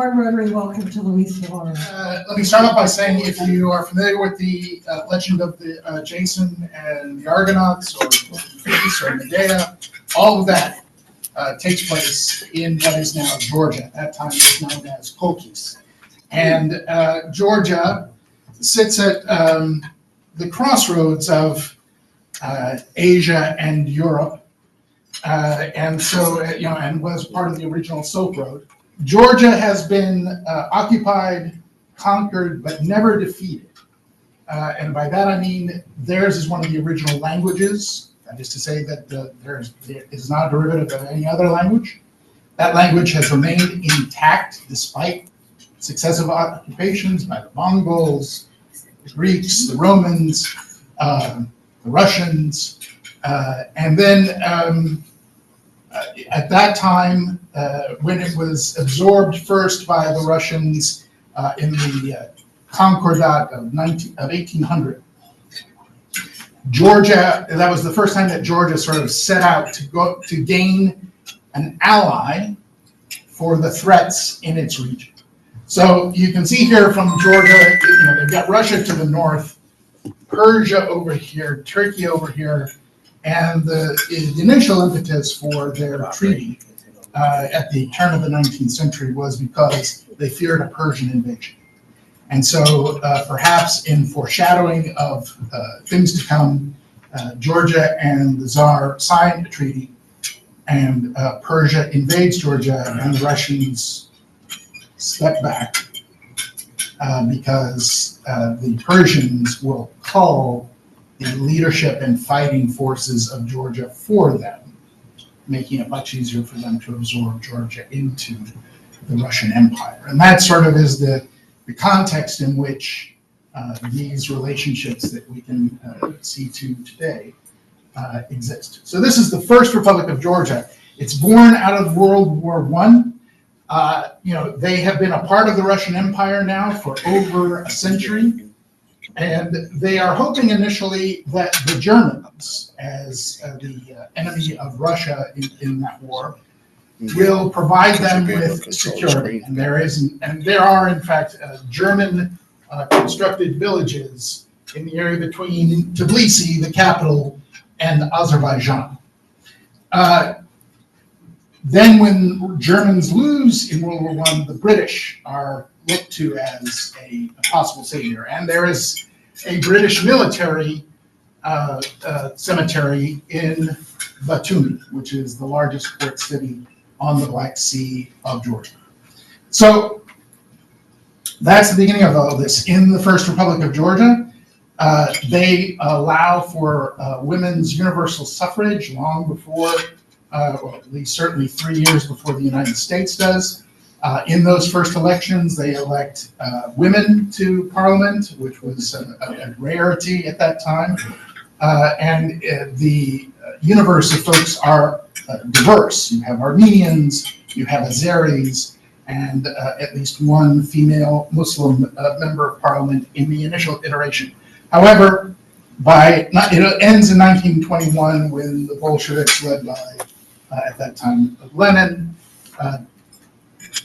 More Rotary, welcome to Luis Navarro. Let me start off by saying, if you are familiar with the legend of the Jason and the Argonauts, or Thetis or Medea, all of that takes place in what is now Georgia. At that time it was known as Colchis. And Georgia sits at the crossroads of Asia and Europe, and so and was part of the original Silk Road. Georgia has been occupied, conquered, but never defeated. And by that I mean theirs is one of the original languages. That is to say that it is not a derivative of any other language. That language has remained intact despite successive occupations by the Mongols, the Greeks, the Romans, the Russians, and then at that time, when it was absorbed first by the Russians in the Concordat of 1800, Georgia, that was the first time that Georgia sort of set out to gain an ally for the threats in its region. So you can see here from Georgia, they've got Russia to the north, Persia over here, Turkey over here, and the initial impetus for their treaty at the turn of the 19th century was because they feared a Persian invasion. And so perhaps in foreshadowing of things to come, Georgia and the Tsar signed a treaty, and Persia invades Georgia, and the Russians step back because the Persians will call the leadership and fighting forces of Georgia for them, making it much easier for them to absorb Georgia into the Russian Empire. And that sort of is the context in which these relationships that we can see to today exist. So this is the first Republic of Georgia. It's born out of World War I. They have been a part of the Russian Empire now for over a century. And they are hoping initially that the Germans, as the enemy of Russia in that war, will provide them with security. And there are in fact German constructed villages in the area between Tbilisi, the capital, and Azerbaijan. Then when Germans lose in World War I, the British are looked to as a possible savior. And there is a British military cemetery in Batumi, which is the largest port city on the Black Sea of Georgia. So that's the beginning of all of this. In the First Republic of Georgia, they allow for women's universal suffrage long before, well, at least certainly 3 years before the United States does. In those first elections, they elect women to parliament, which was a rarity at that time. And the universe of folks are diverse. You have Armenians, you have Azeris, and at least one female Muslim member of parliament in the initial iteration. However, it ends in 1921 when the Bolsheviks, led by, at that time, Lenin,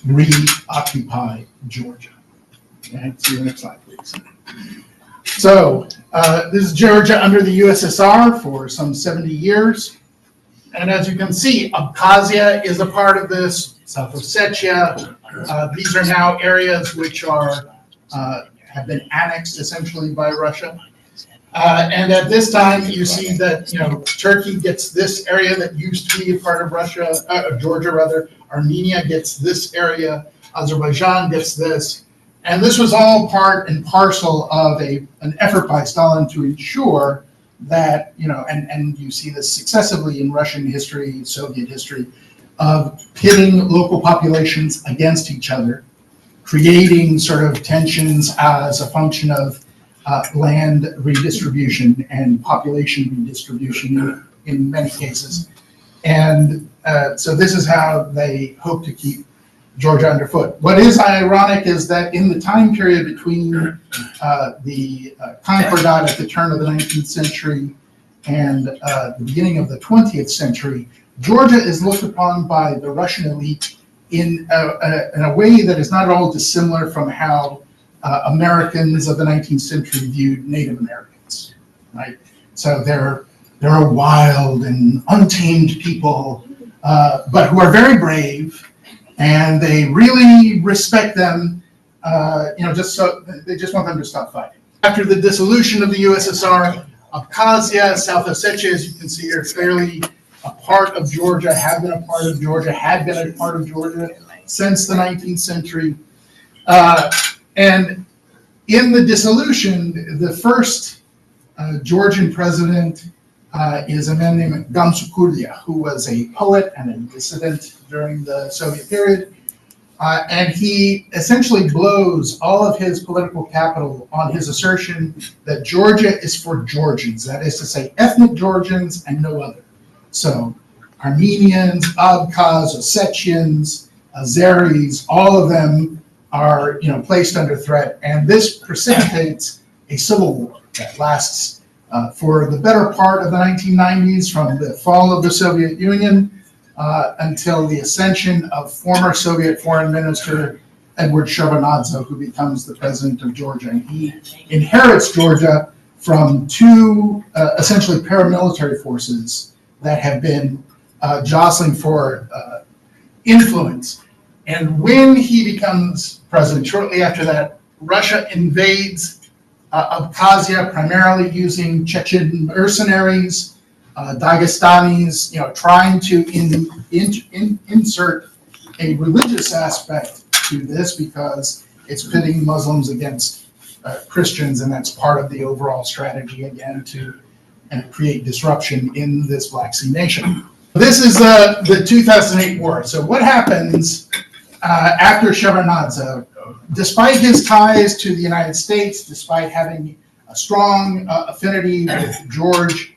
reoccupy Georgia. Okay, see the next slide, please. So this is Georgia under the USSR for some 70 years. And as you can see, Abkhazia is a part of this, South Ossetia. These are now areas which are have been annexed essentially by Russia. And at this time, you see that Turkey gets this area that used to be a part of Russia, Georgia rather. Armenia gets this area. Azerbaijan gets this. And this was all part and parcel of an effort by Stalin to ensure that, and you see this successively in Russian history, Soviet history, of pitting local populations against each other, creating sort of tensions as a function of land redistribution and population redistribution in many cases. And so this is how they hope to keep Georgia underfoot. What is ironic is that in the time period between the Concordat at the turn of the 19th century and the beginning of the 20th century, Georgia is looked upon by the Russian elite in a way that is not at all dissimilar from how Americans of the 19th century viewed Native Americans, right? So they're a wild and untamed people, but who are very brave, and they really respect them, just so they just want them to stop fighting. After the dissolution of the USSR, Abkhazia, South Ossetia, as you can see, are clearly a part of Georgia, have been a part of Georgia, had been a part of Georgia since the 19th century. And in the dissolution, the first Georgian president is a man named Gamsu Kurdia, who was a poet and a dissident during the Soviet period. And he essentially blows all of his political capital on his assertion that Georgia is for Georgians, that is to say, ethnic Georgians and no other. So Armenians, Abkhaz, Ossetians, Azeris, all of them are placed under threat. And this precipitates a civil war that lasts for the better part of the 1990s, from the fall of the Soviet Union until the ascension of former Soviet Foreign Minister Edward Shevardnadze, who becomes the president of Georgia. And he inherits Georgia from two essentially paramilitary forces that have been jostling for influence. And when he becomes president, shortly after that, Russia invades Abkhazia, primarily using Chechen mercenaries, Dagestanis, trying to insert a religious aspect to this because it's pitting Muslims against Christians, and that's part of the overall strategy, again, to create disruption in this Black Sea nation. This is the 2008 war. So what happens after Shevardnadze? Despite his ties to the United States, despite having a strong affinity with George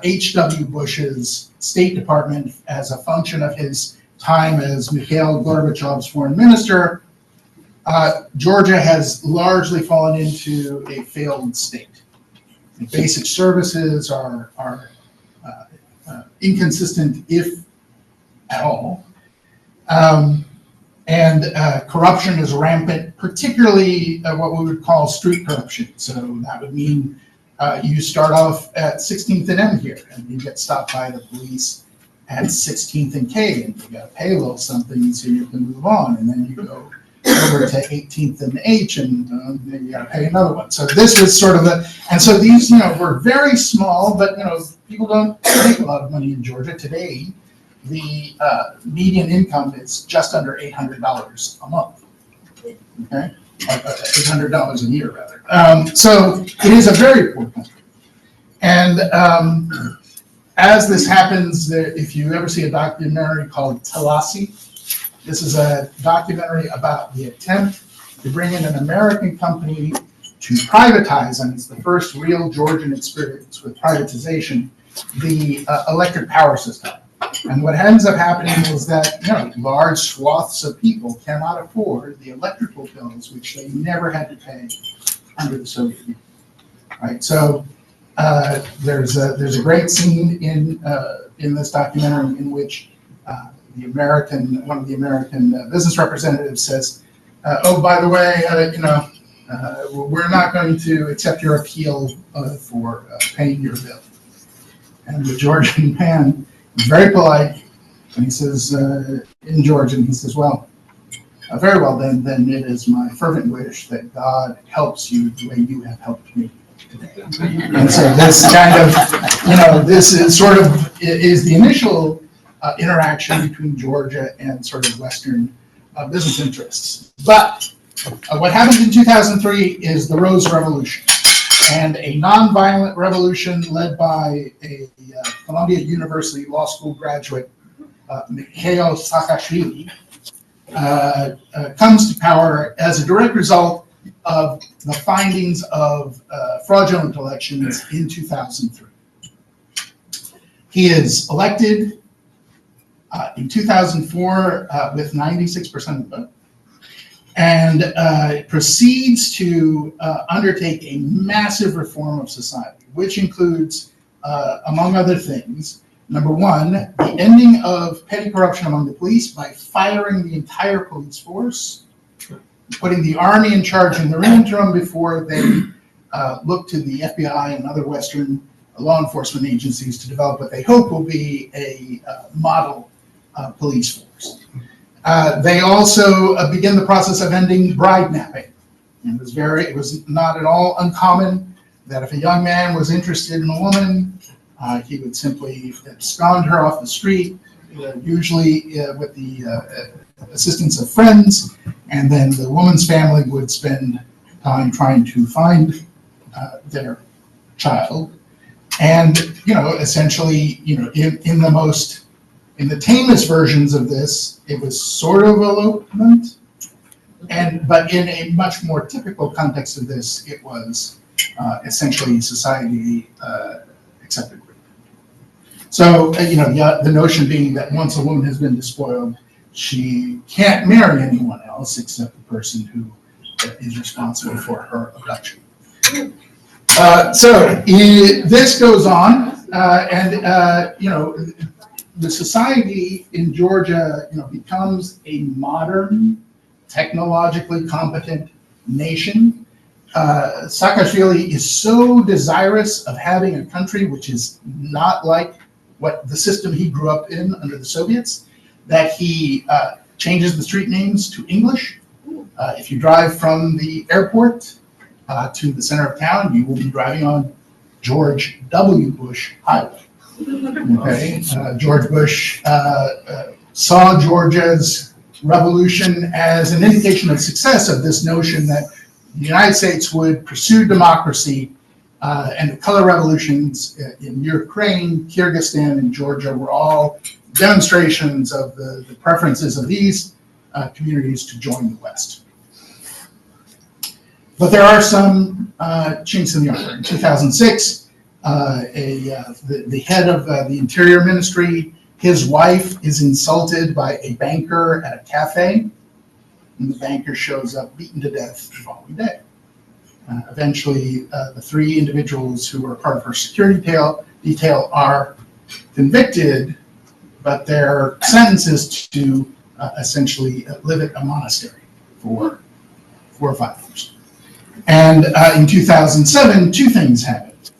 H.W. Bush's State Department as a function of his time as Mikhail Gorbachev's foreign minister, Georgia has largely fallen into a failed state. The basic services are inconsistent, if at all. And corruption is rampant, particularly what we would call street corruption. So that would mean you start off at 16th and M here, and you get stopped by the police at 16th and K, and you got to pay a little something so you can move on, and then you go over to 18th and H, and then you got to pay another one. So this was sort of and so these, were very small, but people don't make a lot of money in Georgia today. The median income is just under $800 a month. Okay. $800 a year, rather. So it is a very poor country. And as this happens, if you ever see a documentary called Talassi, this is a documentary about the attempt to bring in an American company to privatize, and it's the first real Georgian experience with privatization, the electric power system. And what ends up happening is that large swaths of people cannot afford the electrical bills, which they never had to pay under the Soviet Union. Right. So there's a great scene in this documentary in which one of the American business representatives says, "Oh, by the way, we're not going to accept your appeal for paying your bill." And the Georgian man, very polite, and he says, in Georgian, he says, "Well, very well, then it is my fervent wish that God helps you the way you have helped me today." And so this kind of, this is sort of is the initial interaction between Georgia and sort of Western business interests. But what happened in 2003 is the Rose Revolution, and a nonviolent revolution led by a Columbia University Law School graduate, Mikhail Saakashvili, comes to power as a direct result of the findings of fraudulent elections in 2003. He is elected in 2004 with 96% of the vote, and proceeds to undertake a massive reform of society, which includes, among other things, Number one, the ending of petty corruption among the police by firing the entire police force, putting the army in charge in the interim before they look to the FBI and other Western law enforcement agencies to develop what they hope will be a model police force. They also begin the process of ending bride napping. And it was not at all uncommon that if a young man was interested in a woman, he would simply abscond her off the street, usually with the assistance of friends, and then the woman's family would spend time trying to find their child. And, essentially, in the tamest versions of this, it was sort of elopement, but in a much more typical context of this, it was essentially society accepted. So, the notion being that once a woman has been despoiled, she can't marry anyone else except the person who is responsible for her abduction. This goes on, the society in Georgia, becomes a modern, technologically competent nation. Saakashvili is so desirous of having a country which is not like what the system he grew up in under the Soviets, that he changes the street names to English. If you drive from the airport to the center of town, you will be driving on George W. Bush Highway. Okay, George Bush saw Georgia's revolution as an indication of success of this notion that the United States would pursue democracy, and the color revolutions in Ukraine, Kyrgyzstan, and Georgia were all demonstrations of the preferences of these communities to join the West. But there are some chinks in the armor. In 2006, the head of the Interior Ministry, his wife is insulted by a banker at a cafe, and the banker shows up beaten to death the following day. Eventually, the three individuals who were part of her security detail are convicted, but their sentence is to essentially live at a monastery for 4 or 5 years. And in 2007, two things happened.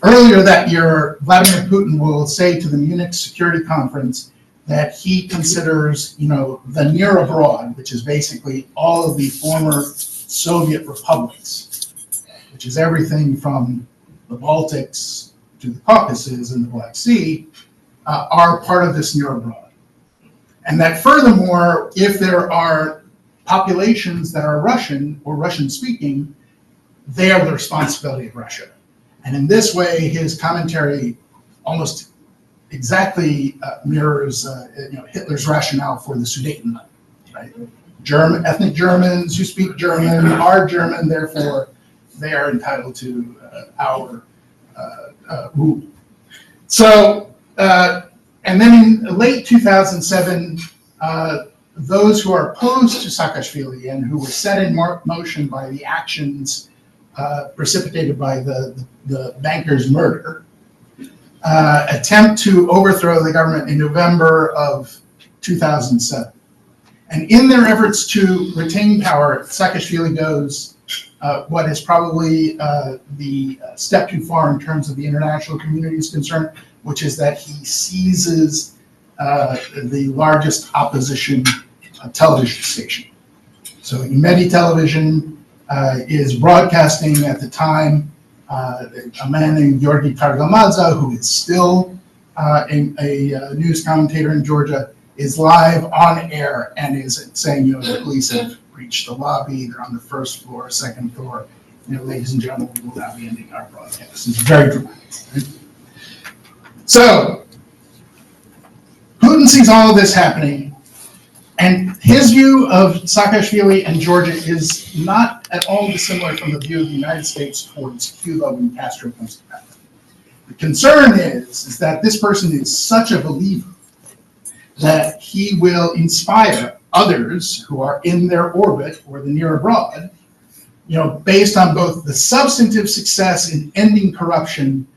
Earlier that year, Vladimir Putin will say to the Munich Security Conference that he considers, the near abroad, which is basically all of the former Soviet republics, which is everything from the Baltics to the Caucasus and the Black Sea, are part of this near abroad. And that furthermore, if there are populations that are Russian or Russian speaking, they are the responsibility of Russia. And in this way, his commentary almost exactly mirrors Hitler's rationale for the Sudetenland, right? Ethnic Germans who speak German are German, therefore they are entitled to our rule. So, and then in late 2007, those who are opposed to Saakashvili and who were set in motion by the actions precipitated by the banker's murder, attempt to overthrow the government in November of 2007. And in their efforts to retain power, Saakashvili goes what is probably the step too far in terms of the international community is concerned, which is that he seizes the largest opposition television station. So Imedi Television is broadcasting at the time a man named Georgi Kargamadze, who is still a news commentator in Georgia, is live on air and is saying, the police have reached the lobby, they're on the first floor, second floor, ladies and gentlemen, we will now be ending our broadcast. It's very dramatic. Right? So, Putin sees all of this happening, and his view of Saakashvili and Georgia is not at all dissimilar from the view of the United States towards Cuba when Castro comes to power. The concern is that this person is such a believer that he will inspire others who are in their orbit or the near abroad, based on both the substantive success in ending corruption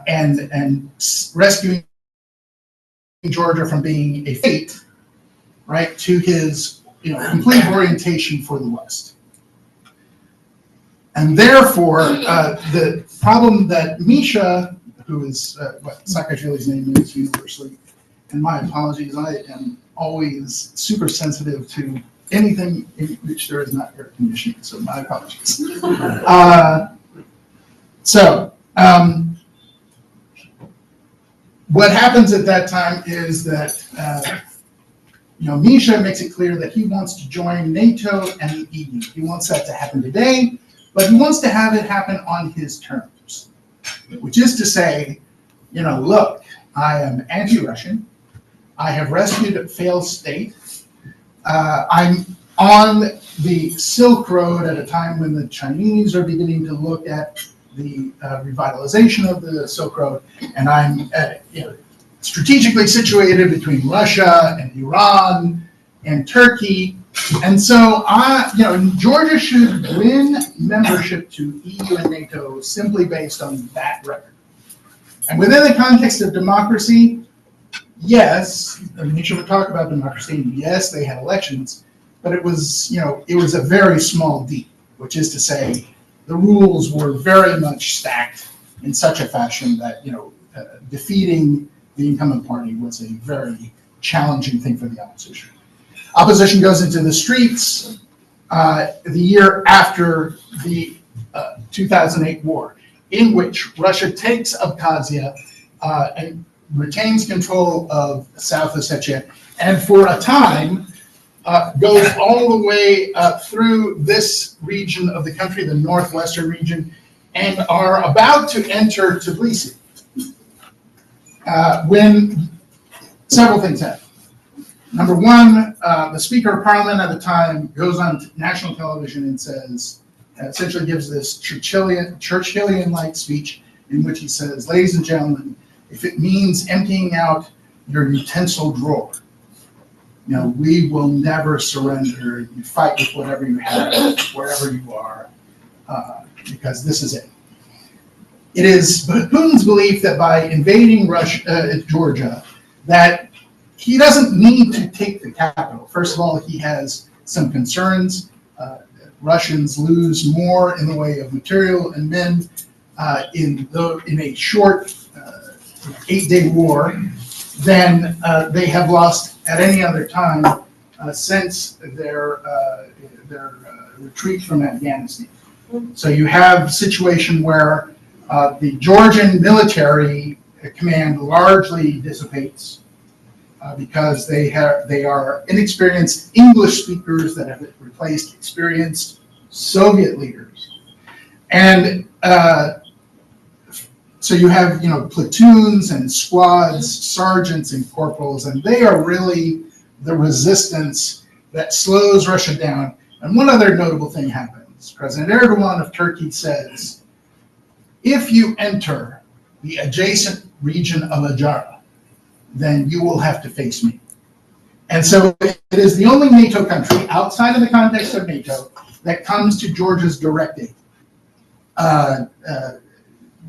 and rescuing Georgia from being a fate, right, to his complete orientation for the West. And therefore, the problem that Misha, who is what Saakashvili's name is universally, and my apologies, I am always super sensitive to anything in which there is not air conditioning, so my apologies. What happens at that time is that Misha makes it clear that he wants to join NATO and the EU. He wants that to happen today, but he wants to have it happen on his terms, which is to say, look, I am anti-Russian. I have rescued a failed state. I'm on the Silk Road at a time when the Chinese are beginning to look at the revitalization of the Silk Road, and I'm strategically situated between Russia and Iran and Turkey, and so Georgia should win membership to EU and NATO simply based on that record. And within the context of democracy, yes, Misha would talk about democracy. Yes, they had elections, but it was a very small d, which is to say, the rules were very much stacked in such a fashion that defeating the incumbent party was a very challenging thing for the opposition. Opposition goes into the streets the year after the 2008 war, in which Russia takes Abkhazia and retains control of South Ossetia, and for a time goes all the way through this region of the country, the northwestern region, and are about to enter Tbilisi when several things happen. Number one, the Speaker of Parliament at the time goes on national television and says, essentially gives this Churchillian-like speech in which he says, ladies and gentlemen, if it means emptying out your utensil drawer, we will never surrender. You fight with whatever you have, wherever you are, because this is it. It is Putin's belief that by invading Georgia, that he doesn't need to take the capital. First of all, he has some concerns. Russians lose more in the way of material and men in a short 8-day war than they have lost at any other time since their retreat from Afghanistan. So you have a situation where the Georgian military command largely dissipates because they are inexperienced English speakers that have replaced experienced Soviet leaders, and so you have platoons and squads, sergeants and corporals, and they are really the resistance that slows Russia down. And one other notable thing happens. President Erdogan of Turkey says, if you enter the adjacent region of Ajara, then you will have to face me. And so it is the only NATO country outside of the context of NATO that comes to Georgia's direct aid.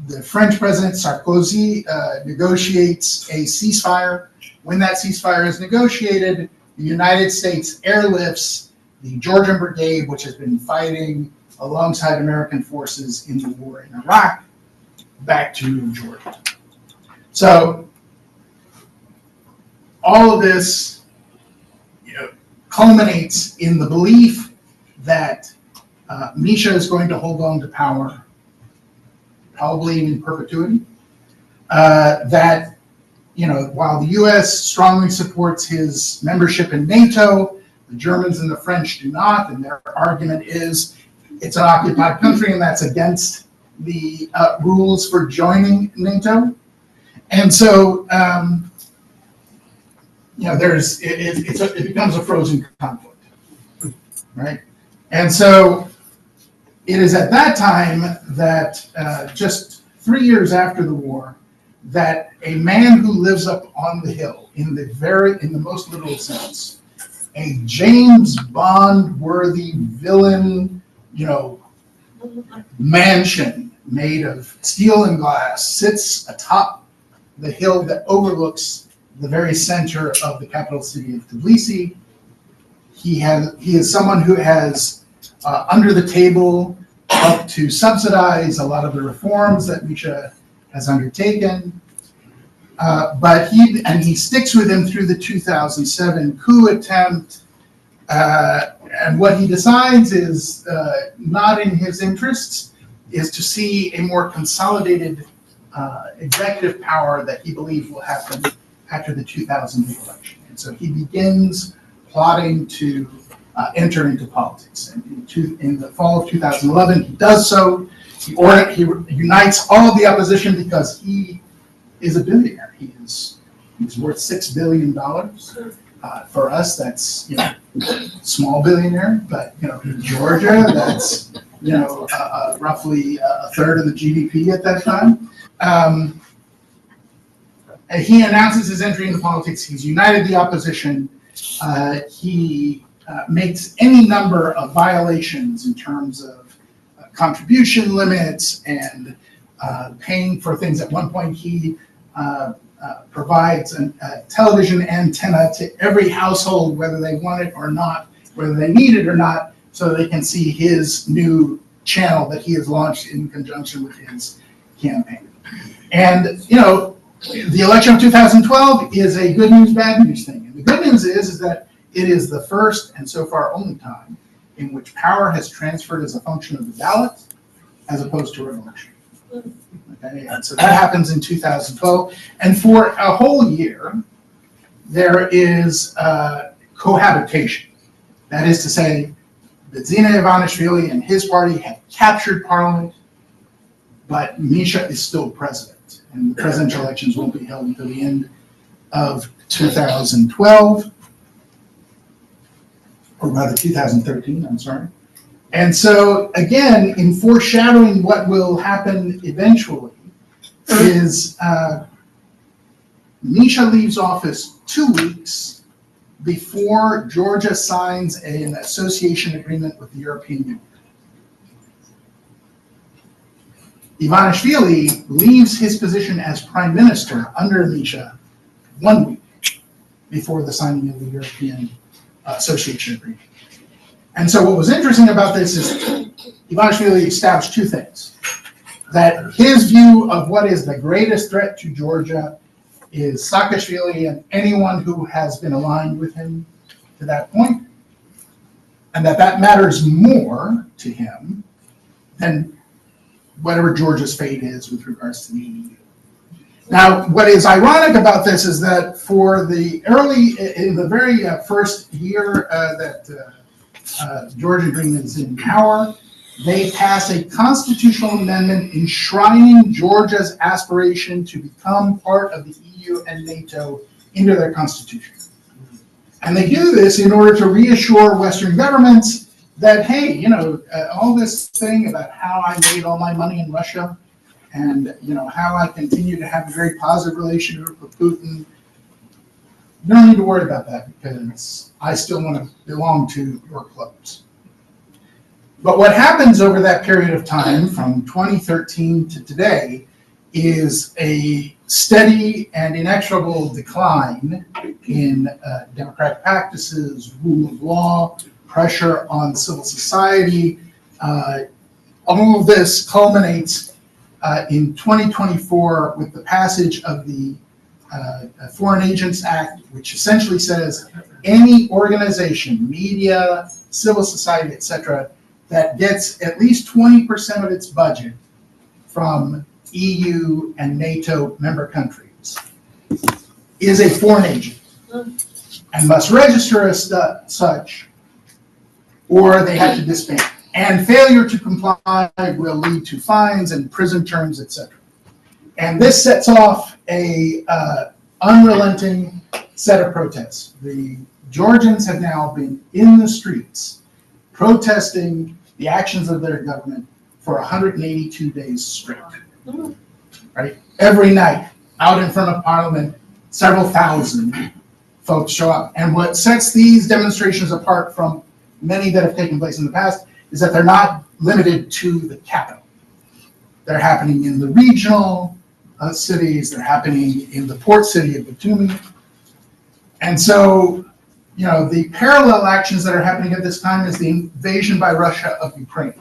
The French President Sarkozy negotiates a ceasefire. When that ceasefire is negotiated, the United States airlifts the Georgian Brigade, which has been fighting alongside American forces in the war in Iraq, back to Georgia. So all of this culminates in the belief that Misha is going to hold on to power, probably in perpetuity. That while the U.S. strongly supports his membership in NATO, the Germans and the French do not, and their argument is it's an occupied country and that's against the rules for joining NATO. And so it becomes a frozen conflict, right? And so it is at that time that just 3 years after the war, that a man who lives up on the hill, in the most literal sense, a James Bond worthy villain, mansion made of steel and glass, sits atop the hill that overlooks the very center of the capital city of Tbilisi. He is someone who has, under the table, helped to subsidize a lot of the reforms that Misha has undertaken. But he sticks with him through the 2007 coup attempt. And what he decides is not in his interests, is to see a more consolidated executive power that he believes will happen after the 2008 election. And so he begins plotting to enter into politics. And in the fall of 2011, he does so. He unites all of the opposition because he is a billionaire. He's worth $6 billion. For us, that's small billionaire, but in Georgia, that's roughly a third of the GDP at that time. And he announces his entry into politics. He's united the opposition. He makes any number of violations in terms of contribution limits and paying for things. At one point, he provides a television antenna to every household, whether they want it or not, whether they need it or not, so they can see his new channel that he has launched in conjunction with his campaign. And, the election of 2012 is a good news, bad news thing. And the good news is that it is the first and so far only time in which power has transferred as a function of the ballot as opposed to an election. Okay, and so that happens in 2012. And for a whole year, there is cohabitation. That is to say, that Zina Ivanishvili and his party have captured parliament, but Misha is still president. And the presidential elections won't be held until the end of 2012, or rather 2013, I'm sorry. And so, again, in foreshadowing what will happen eventually, is Misha leaves office 2 weeks before Georgia signs an association agreement with the European Union. Ivanishvili leaves his position as prime minister under Misha 1 week before the signing of the European association agreement. And so what was interesting about this is Ivanishvili established two things. That his view of what is the greatest threat to Georgia is Saakashvili and anyone who has been aligned with him to that point, and that matters more to him than whatever Georgia's fate is with regards to the EU. Now, what is ironic about this is that in the very first year that Georgia agreement is in power, they pass a constitutional amendment enshrining Georgia's aspiration to become part of the EU and NATO into their constitution. And they do this in order to reassure Western governments that, hey, all this thing about how I made all my money in Russia and, how I continue to have a very positive relationship with Putin, you don't need to worry about that because I still want to belong to your clubs. But what happens over that period of time from 2013 to today is a steady and inexorable decline in democratic practices, rule of law, pressure on civil society. All of this culminates in 2024 with the passage of the Foreign Agents Act, which essentially says any organization, media, civil society, etc., that gets at least 20% of its budget from EU and NATO member countries is a foreign agent and must register as such, or they have to disband. And failure to comply will lead to fines and prison terms, etc. And this sets off a unrelenting set of protests. The Georgians have now been in the streets protesting the actions of their government for 182 days straight. Right? Every night, out in front of Parliament, several thousand folks show up. And what sets these demonstrations apart from many that have taken place in the past is that they're not limited to the capital. They're happening in the regional cities, they're happening in the port city of Batumi, And so, the parallel actions that are happening at this time is the invasion by Russia of Ukraine.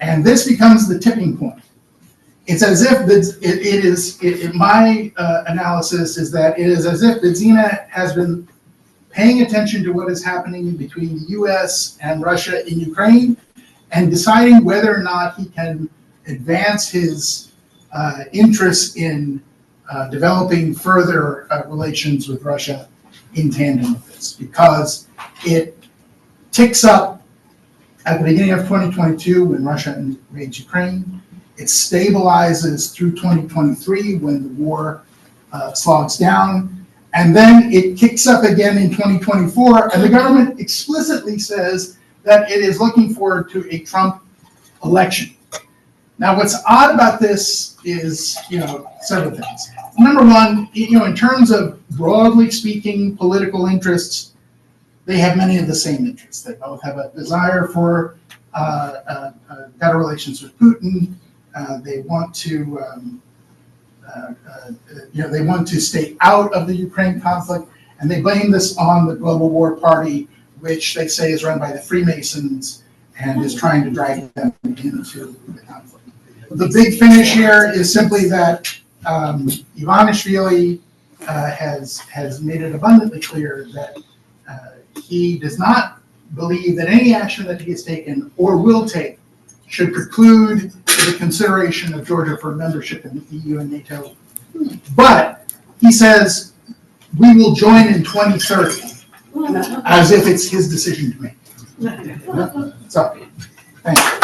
And this becomes the tipping point. It's as if my analysis is that it is as if Bidzina has been paying attention to what is happening between the US and Russia in Ukraine and deciding whether or not he can advance his interests in developing further relations with Russia in tandem with this, because it ticks up at the beginning of 2022 when Russia invades Ukraine. It stabilizes through 2023 when the war slogs down. And then it kicks up again in 2024, and the government explicitly says that it is looking forward to a Trump election. Now, what's odd about this is, several things. Number one, in terms of broadly speaking political interests, they have many of the same interests. They both have a desire for better relations with Putin. They want to, they want to stay out of the Ukraine conflict, and they blame this on the Global War Party, which they say is run by the Freemasons and is trying to drag them into the conflict. The big finish here is simply that Ivanishvili has made it abundantly clear that he does not believe that any action that he has taken or will take should preclude the consideration of Georgia for membership in the EU and NATO. But he says we will join in 2030, as if it's his decision to make. So, thank you.